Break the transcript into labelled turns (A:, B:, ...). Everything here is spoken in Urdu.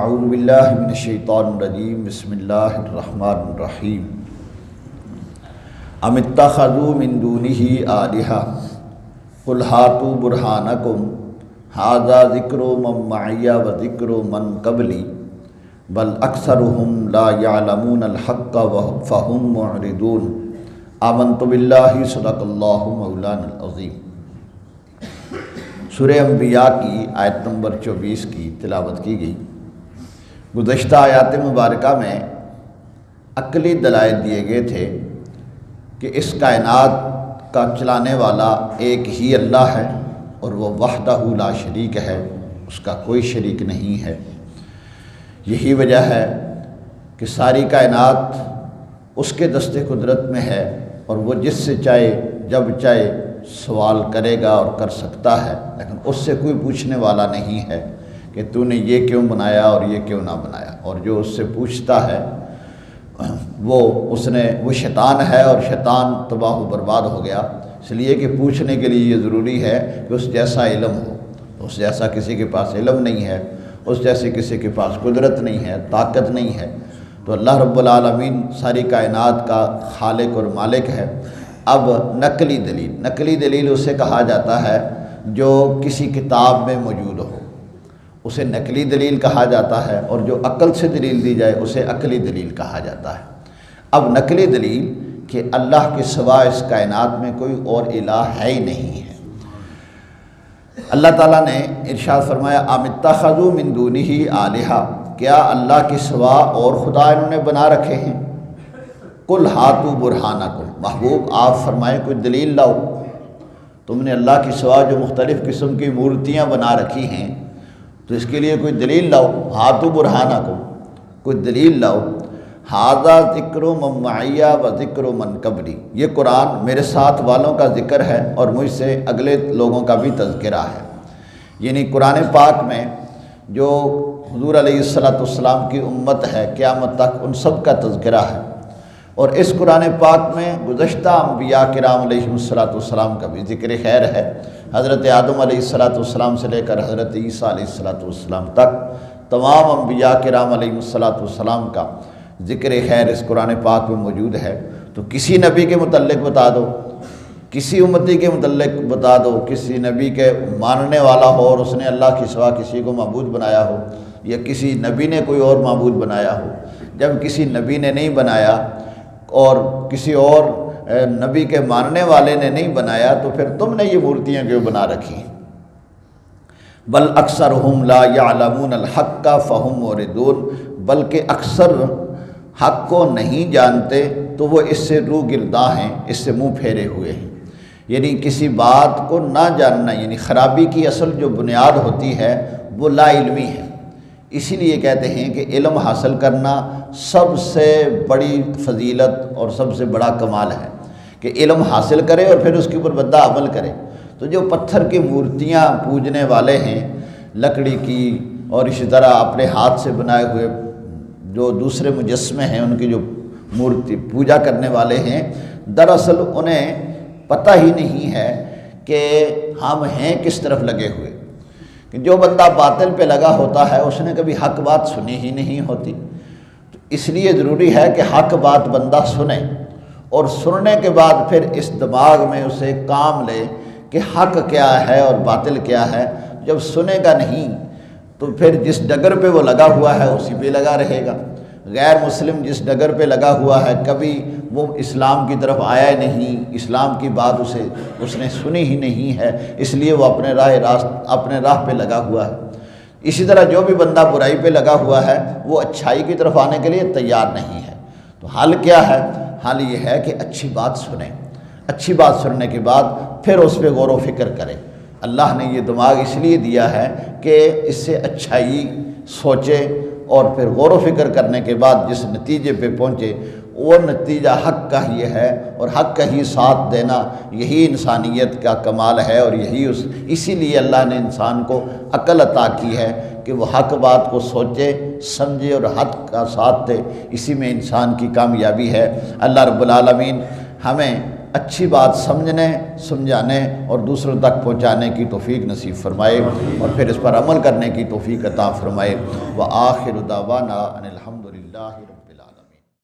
A: اعوذ باللہ من الشیطان الرجیم بسم اللہ الرحمن الرحیم ام اتخذوا من دونہ آلہۃ قل ہاتوا برہانکم ھذا ذکر من معی و ذکر من قبلی بل اکثرهم لا یعلمون الحق فهم معرضون آمنت باللہ صدق اللہ مولانا العظیم۔ سورہ انبیاء کی آیت نمبر 24 کی تلاوت کی گئی۔ گزشتہ آیات مبارکہ میں عقلی دلائل دیے گئے تھے کہ اس کائنات کا چلانے والا ایک ہی اللہ ہے اور وہ وحدہ لا شریک ہے، اس کا کوئی شریک نہیں ہے۔ یہی وجہ ہے کہ ساری کائنات اس کے دست قدرت میں ہے اور وہ جس سے چاہے جب چاہے سوال کرے گا اور کر سکتا ہے، لیکن اس سے کوئی پوچھنے والا نہیں ہے کہ تو نے یہ کیوں بنایا اور یہ کیوں نہ بنایا، اور جو اس سے پوچھتا ہے وہ شیطان ہے، اور شیطان تباہ و برباد ہو گیا، اس لیے کہ پوچھنے کے لیے یہ ضروری ہے کہ اس جیسا علم ہو۔ اس جیسا کسی کے پاس علم نہیں ہے، اس جیسے کسی کے پاس قدرت نہیں ہے، طاقت نہیں ہے، تو اللہ رب العالمین ساری کائنات کا خالق اور مالک ہے۔ اب نقلی دلیل اسے کہا جاتا ہے جو کسی کتاب میں موجود ہو، اسے نقلی دلیل کہا جاتا ہے، اور جو عقل سے دلیل دی جائے اسے عقلی دلیل کہا جاتا ہے۔ اب نقلی دلیل کہ اللہ کے سوا اس کائنات میں کوئی اور الہ ہے ہی نہیں ہے۔ اللہ تعالیٰ نے ارشاد فرمایا ام اتخذوا من دونہ آلہۃ، کیا اللہ کے سوا اور خدا انہوں نے بنا رکھے ہیں؟ قل ہاتوا برہانکم، محبوب آپ فرمائیں کوئی دلیل لاؤ۔ تم نے اللہ کے سوا جو مختلف قسم کی مورتیاں بنا رکھی ہیں تو اس کے لیے کوئی دلیل لاؤ۔ ہاتوا برہانکم، کوئی دلیل لاؤ۔ ھذا ذکر من معی و ذکر من قبلی، یہ قرآن میرے ساتھ والوں کا ذکر ہے اور مجھ سے اگلے لوگوں کا بھی تذکرہ ہے۔ یعنی قرآن پاک میں جو حضور علیہ السلام کی امت ہے قیامت تک ان سب کا تذکرہ ہے، اور اس قرآن پاک میں گزشتہ انبیاء کرام علیہ السلام کا بھی ذکر خیر ہے۔ حضرت آدم علیہ السلام سے لے کر حضرت عیسیٰ علیہ السلام تک تمام انبیاء کرام علیہ السلام کا ذکر خیر اس قرآن پاک میں موجود ہے۔ تو کسی نبی کے متعلق بتا دو، کسی امتی کے متعلق بتا دو، کسی نبی کے ماننے والا ہو اور اس نے اللہ کے سوا کسی کو معبود بنایا ہو، یا کسی نبی نے کوئی اور معبود بنایا ہو۔ جب کسی نبی نے نہیں بنایا اور کسی اور نبی کے ماننے والے نے نہیں بنایا تو پھر تم نے یہ مورتیاں کیوں بنا رکھی؟ بل اکثرہم لا یعلمون الحق فہم معرضون، بلکہ اکثر حق کو نہیں جانتے تو وہ اس سے رو گرداں ہیں، اس سے منہ پھیرے ہوئے ہیں۔ یعنی کسی بات کو نہ جاننا، یعنی خرابی کی اصل جو بنیاد ہوتی ہے وہ لا علمی ہے۔ اسی لیے کہتے ہیں کہ علم حاصل کرنا سب سے بڑی فضیلت اور سب سے بڑا کمال ہے کہ علم حاصل کرے اور پھر اس کے اوپر بندہ عمل کرے۔ تو جو پتھر کی مورتیاں پوجنے والے ہیں، لکڑی کی اور اسی طرح اپنے ہاتھ سے بنائے ہوئے جو دوسرے مجسمے ہیں ان کی جو مورتی پوجا کرنے والے ہیں، دراصل انہیں پتہ ہی نہیں ہے کہ ہم ہیں کس طرف لگے ہوئے۔ کہ جو بندہ باطل پہ لگا ہوتا ہے اس نے کبھی حق بات سنی ہی نہیں ہوتی، تو اس لیے ضروری ہے کہ حق بات بندہ سنے، اور سننے کے بعد پھر اس دماغ میں اسے کام لے کہ حق کیا ہے اور باطل کیا ہے۔ جب سنے گا نہیں تو پھر جس ڈگر پہ وہ لگا ہوا ہے اسی پہ لگا رہے گا۔ غیر مسلم جس ڈگر پہ لگا ہوا ہے کبھی وہ اسلام کی طرف آیا ہی نہیں، اسلام کی بات اس نے سنی ہی نہیں ہے، اس لیے وہ اپنے راہ پہ لگا ہوا ہے۔ اسی طرح جو بھی بندہ برائی پہ لگا ہوا ہے وہ اچھائی کی طرف آنے کے لیے تیار نہیں ہے۔ تو حل کیا ہے؟ حل یہ ہے کہ اچھی بات سنیں، اچھی بات سننے کے بعد پھر اس پہ غور و فکر کریں۔ اللہ نے یہ دماغ اس لیے دیا ہے کہ اس سے اچھائی سوچے اور پھر غور و فکر کرنے کے بعد جس نتیجے پہ پہنچے وہ نتیجہ حق کا ہی ہے، اور حق کا ہی ساتھ دینا یہی انسانیت کا کمال ہے، اور اسی لیے اللہ نے انسان کو عقل عطا کی ہے کہ وہ حق بات کو سوچے سمجھے اور حق کا ساتھ دے۔ اسی میں انسان کی کامیابی ہے۔ اللہ رب العالمین ہمیں اچھی بات سمجھنے، سمجھانے اور دوسروں تک پہنچانے کی توفیق نصیب فرمائے، اور پھر اس پر عمل کرنے کی توفیق عطا فرمائے۔ وآخر دعوانا ان الحمد للہ رب